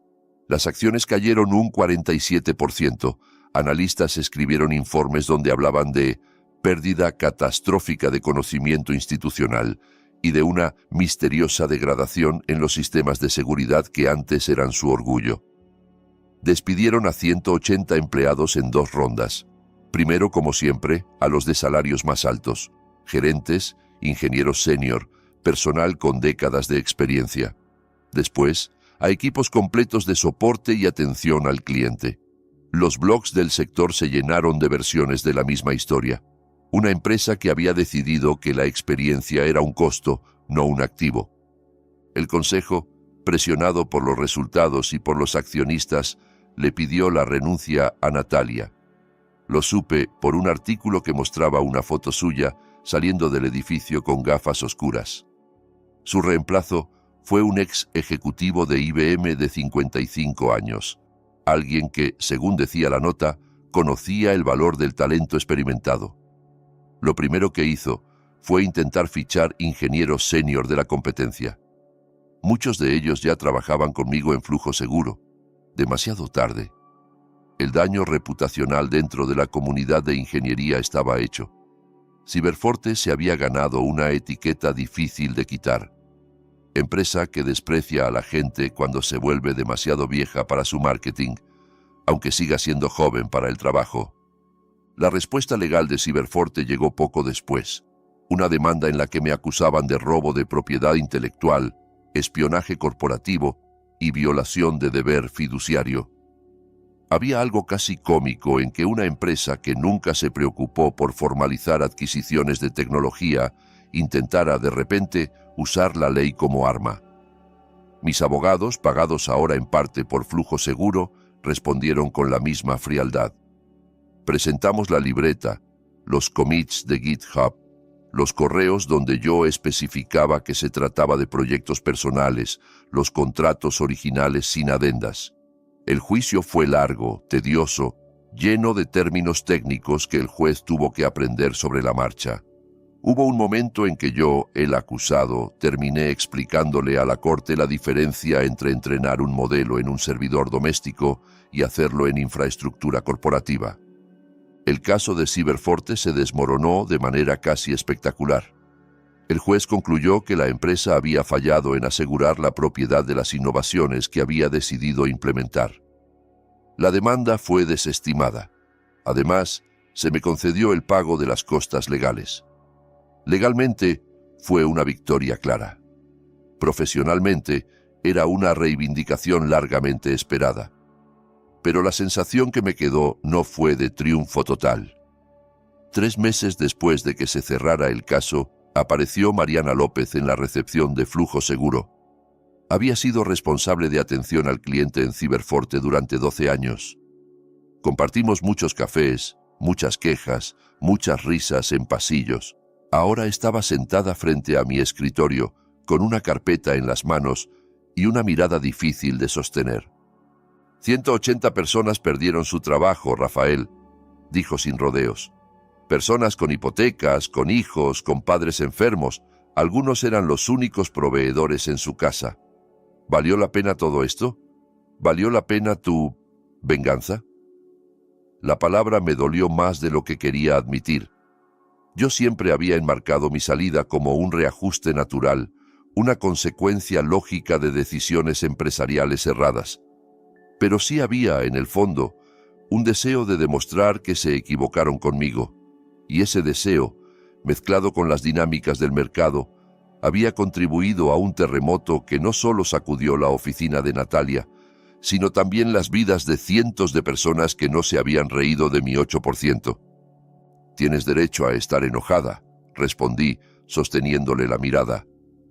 S1: Las acciones cayeron un 47%. Analistas escribieron informes donde hablaban de pérdida catastrófica de conocimiento institucional y de una misteriosa degradación en los sistemas de seguridad que antes eran su orgullo. Despidieron a 180 empleados en 2 rondas. Primero, como siempre, a los de salarios más altos, gerentes, ingenieros senior, personal con décadas de experiencia. Después, a equipos completos de soporte y atención al cliente. Los blogs del sector se llenaron de versiones de la misma historia. Una empresa que había decidido que la experiencia era un costo, no un activo. El consejo, presionado por los resultados y por los accionistas, le pidió la renuncia a Natalia. Lo supe por un artículo que mostraba una foto suya saliendo del edificio con gafas oscuras. Su reemplazo fue un ex ejecutivo de IBM de 55 años, alguien que, según decía la nota, conocía el valor del talento experimentado. Lo primero que hizo fue intentar fichar ingenieros senior de la competencia. Muchos de ellos ya trabajaban conmigo en Flujo Seguro. Demasiado tarde. El daño reputacional dentro de la comunidad de ingeniería estaba hecho. Ciberforte se había ganado una etiqueta difícil de quitar. Empresa que desprecia a la gente cuando se vuelve demasiado vieja para su marketing, aunque siga siendo joven para el trabajo. La respuesta legal de Ciberforte llegó poco después. Una demanda en la que me acusaban de robo de propiedad intelectual, espionaje corporativo y violación de deber fiduciario. Había algo casi cómico en que una empresa que nunca se preocupó por formalizar adquisiciones de tecnología intentara de repente usar la ley como arma. Mis abogados, pagados ahora en parte por Flujo Seguro, respondieron con la misma frialdad. Presentamos la libreta, los commits de GitHub, los correos donde yo especificaba que se trataba de proyectos personales, los contratos originales sin adendas. El juicio fue largo, tedioso, lleno de términos técnicos que el juez tuvo que aprender sobre la marcha. Hubo un momento en que yo, el acusado, terminé explicándole a la corte la diferencia entre entrenar un modelo en un servidor doméstico y hacerlo en infraestructura corporativa. El caso de Ciberforte se desmoronó de manera casi espectacular. El juez concluyó que la empresa había fallado en asegurar la propiedad de las innovaciones que había decidido implementar. La demanda fue desestimada. Además, se me concedió el pago de las costas legales. Legalmente, fue una victoria clara. Profesionalmente, era una reivindicación largamente esperada. Pero la sensación que me quedó no fue de triunfo total. 3 meses después de que se cerrara el caso, apareció Mariana López en la recepción de Flujo Seguro. Había sido responsable de atención al cliente en Ciberforte durante 12 años. Compartimos muchos cafés, muchas quejas, muchas risas en pasillos. Ahora estaba sentada frente a mi escritorio, con una carpeta en las manos y una mirada difícil de sostener. 180 personas perdieron su trabajo, Rafael, dijo sin rodeos. Personas con hipotecas, con hijos, con padres enfermos. Algunos eran los únicos proveedores en su casa. ¿Valió la pena todo esto? ¿Valió la pena tu venganza? La palabra me dolió más de lo que quería admitir. Yo siempre había enmarcado mi salida como un reajuste natural, una consecuencia lógica de decisiones empresariales erradas. Pero sí había, en el fondo, un deseo de demostrar que se equivocaron conmigo, y ese deseo, mezclado con las dinámicas del mercado, había contribuido a un terremoto que no solo sacudió la oficina de Natalia, sino también las vidas de cientos de personas que no se habían reído de mi 8%. Tienes derecho a estar enojada, respondí, sosteniéndole la mirada.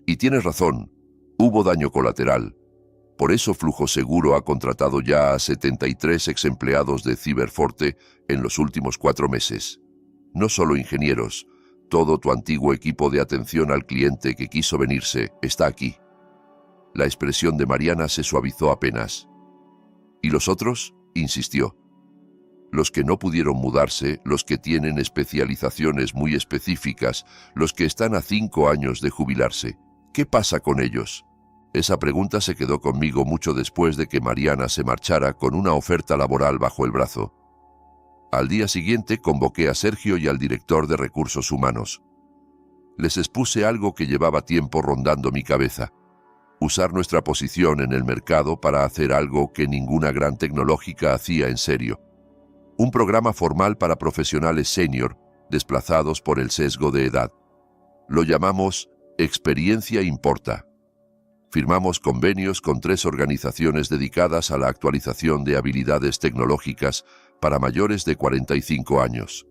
S1: Y tienes razón, hubo daño colateral. Por eso Flujo Seguro ha contratado ya a 73 exempleados de Ciberforte en los últimos 4 meses. No solo ingenieros, todo tu antiguo equipo de atención al cliente que quiso venirse está aquí. La expresión de Mariana se suavizó apenas. ¿Y los otros?, insistió. Los que no pudieron mudarse, los que tienen especializaciones muy específicas, los que están a 5 años de jubilarse. ¿Qué pasa con ellos? Esa pregunta se quedó conmigo mucho después de que Mariana se marchara con una oferta laboral bajo el brazo. Al día siguiente convoqué a Sergio y al director de Recursos Humanos. Les expuse algo que llevaba tiempo rondando mi cabeza. Usar nuestra posición en el mercado para hacer algo que ninguna gran tecnológica hacía en serio. Un programa formal para profesionales senior, desplazados por el sesgo de edad. Lo llamamos Experiencia Importa. Firmamos convenios con 3 organizaciones dedicadas a la actualización de habilidades tecnológicas para mayores de 45 años.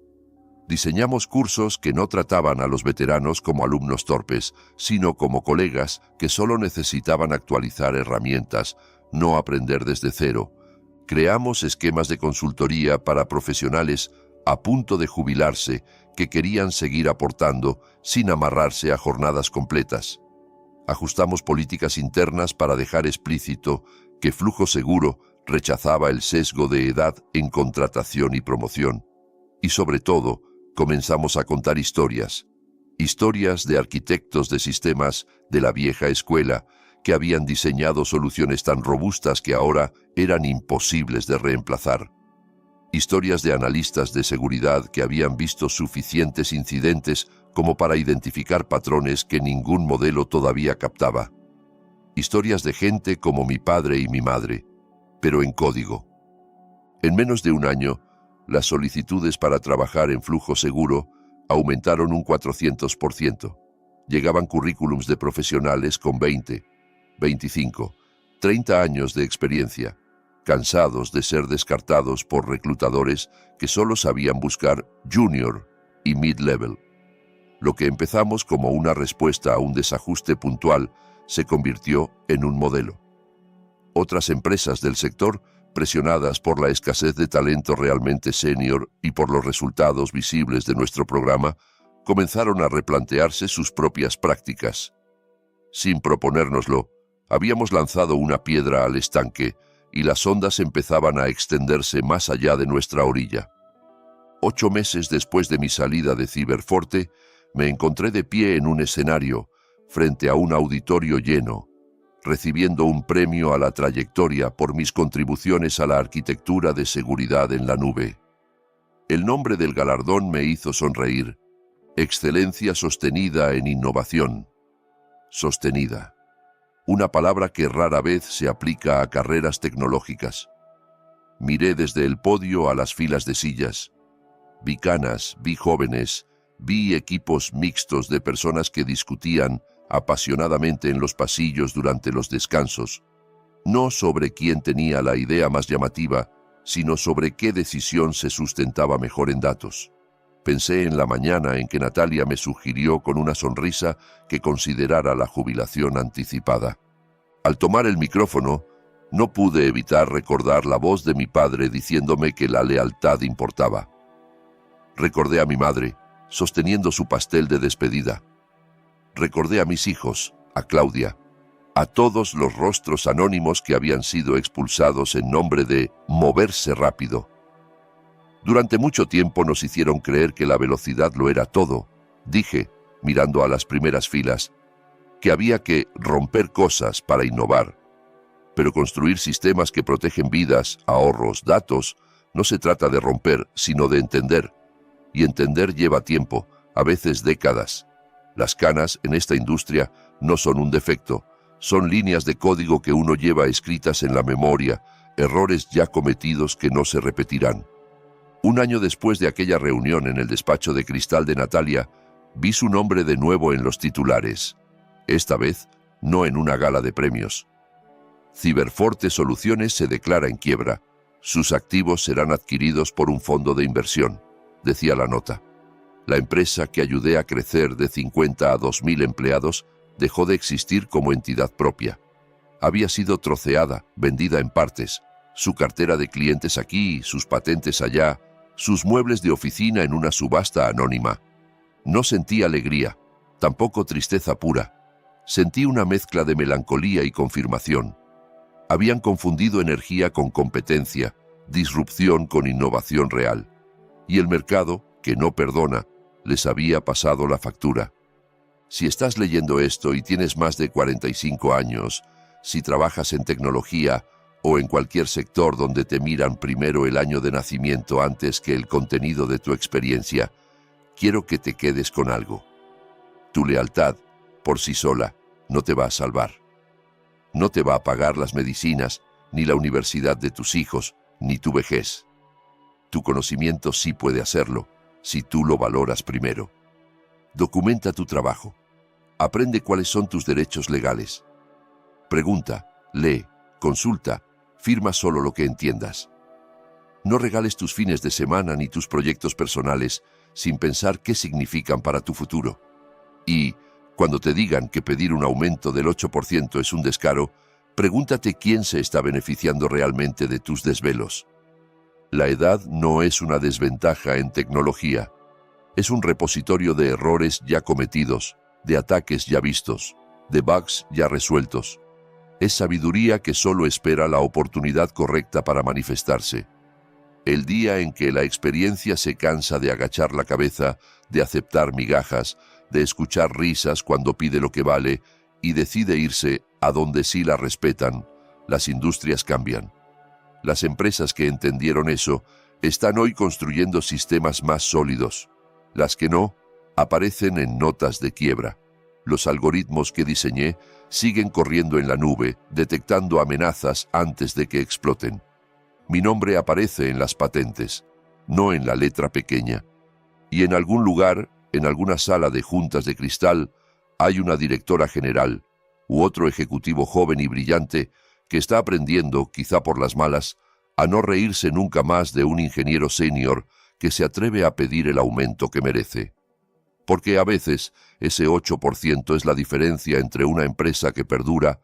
S1: Diseñamos cursos que no trataban a los veteranos como alumnos torpes, sino como colegas que solo necesitaban actualizar herramientas, no aprender desde cero. Creamos esquemas de consultoría para profesionales a punto de jubilarse que querían seguir aportando sin amarrarse a jornadas completas. Ajustamos políticas internas para dejar explícito que Flujo Seguro rechazaba el sesgo de edad en contratación y promoción. Y sobre todo, comenzamos a contar historias. Historias de arquitectos de sistemas de la vieja escuela que habían diseñado soluciones tan robustas que ahora eran imposibles de reemplazar. Historias de analistas de seguridad que habían visto suficientes incidentes como para identificar patrones que ningún modelo todavía captaba. Historias de gente como mi padre y mi madre, pero en código. En menos de un año, las solicitudes para trabajar en Flujo Seguro aumentaron un 400%. Llegaban currículums de profesionales con 20, 25, 30 años de experiencia, cansados de ser descartados por reclutadores que solo sabían buscar junior y mid-level. Lo que empezamos como una respuesta a un desajuste puntual se convirtió en un modelo. Otras empresas del sector, presionadas por la escasez de talento realmente senior y por los resultados visibles de nuestro programa, comenzaron a replantearse sus propias prácticas. Sin proponérnoslo, habíamos lanzado una piedra al estanque y las ondas empezaban a extenderse más allá de nuestra orilla. 8 meses después de mi salida de Ciberforte, me encontré de pie en un escenario, frente a un auditorio lleno, recibiendo un premio a la trayectoria por mis contribuciones a la arquitectura de seguridad en la nube. El nombre del galardón me hizo sonreír. Excelencia sostenida en innovación. Sostenida. Una palabra que rara vez se aplica a carreras tecnológicas. Miré desde el podio a las filas de sillas. Vi canas, vi jóvenes, vi equipos mixtos de personas que discutían apasionadamente en los pasillos durante los descansos, no sobre quién tenía la idea más llamativa, sino sobre qué decisión se sustentaba mejor en datos. Pensé en la mañana en que Natalia me sugirió con una sonrisa que considerara la jubilación anticipada. Al tomar el micrófono, no pude evitar recordar la voz de mi padre diciéndome que la lealtad importaba. Recordé a mi madre, sosteniendo su pastel de despedida. Recordé a mis hijos, a Claudia, a todos los rostros anónimos que habían sido expulsados en nombre de moverse rápido. Durante mucho tiempo nos hicieron creer que la velocidad lo era todo. Dije, mirando a las primeras filas, que había que romper cosas para innovar. Pero construir sistemas que protegen vidas, ahorros, datos, no se trata de romper, sino de entender. Y entender lleva tiempo, a veces décadas. Las canas en esta industria no son un defecto, son líneas de código que uno lleva escritas en la memoria, errores ya cometidos que no se repetirán. Un año después de aquella reunión en el despacho de cristal de Natalia, vi su nombre de nuevo en los titulares. Esta vez, no en una gala de premios. Ciberforte Soluciones se declara en quiebra. Sus activos serán adquiridos por un fondo de inversión, decía la nota. La empresa que ayudé a crecer de 50 a 2.000 empleados dejó de existir como entidad propia. Había sido troceada, vendida en partes, su cartera de clientes aquí, sus patentes allá, sus muebles de oficina en una subasta anónima. No sentí alegría, tampoco tristeza pura. Sentí una mezcla de melancolía y confirmación. Habían confundido energía con competencia, disrupción con innovación real. Y el mercado, que no perdona, les había pasado la factura. Si estás leyendo esto y tienes más de 45 años, si trabajas en tecnología o en cualquier sector donde te miran primero el año de nacimiento antes que el contenido de tu experiencia, quiero que te quedes con algo. Tu lealtad, por sí sola, no te va a salvar. No te va a pagar las medicinas, ni la universidad de tus hijos, ni tu vejez. Tu conocimiento sí puede hacerlo, si tú lo valoras primero. Documenta tu trabajo. Aprende cuáles son tus derechos legales. Pregunta, lee, consulta, firma solo lo que entiendas. No regales tus fines de semana ni tus proyectos personales sin pensar qué significan para tu futuro. Y, cuando te digan que pedir un aumento del 8% es un descaro, pregúntate quién se está beneficiando realmente de tus desvelos. La edad no es una desventaja en tecnología. Es un repositorio de errores ya cometidos, de ataques ya vistos, de bugs ya resueltos. Es sabiduría que solo espera la oportunidad correcta para manifestarse. El día en que la experiencia se cansa de agachar la cabeza, de aceptar migajas, de escuchar risas cuando pide lo que vale y decide irse a donde sí la respetan, las industrias cambian. Las empresas que entendieron eso están hoy construyendo sistemas más sólidos. Las que no, aparecen en notas de quiebra. Los algoritmos que diseñé siguen corriendo en la nube, detectando amenazas antes de que exploten. Mi nombre aparece en las patentes, no en la letra pequeña. Y en algún lugar, en alguna sala de juntas de cristal, hay una directora general u otro ejecutivo joven y brillante que está aprendiendo, quizá por las malas, a no reírse nunca más de un ingeniero senior que se atreve a pedir el aumento que merece. Porque a veces ese 8% es la diferencia entre una empresa que perdura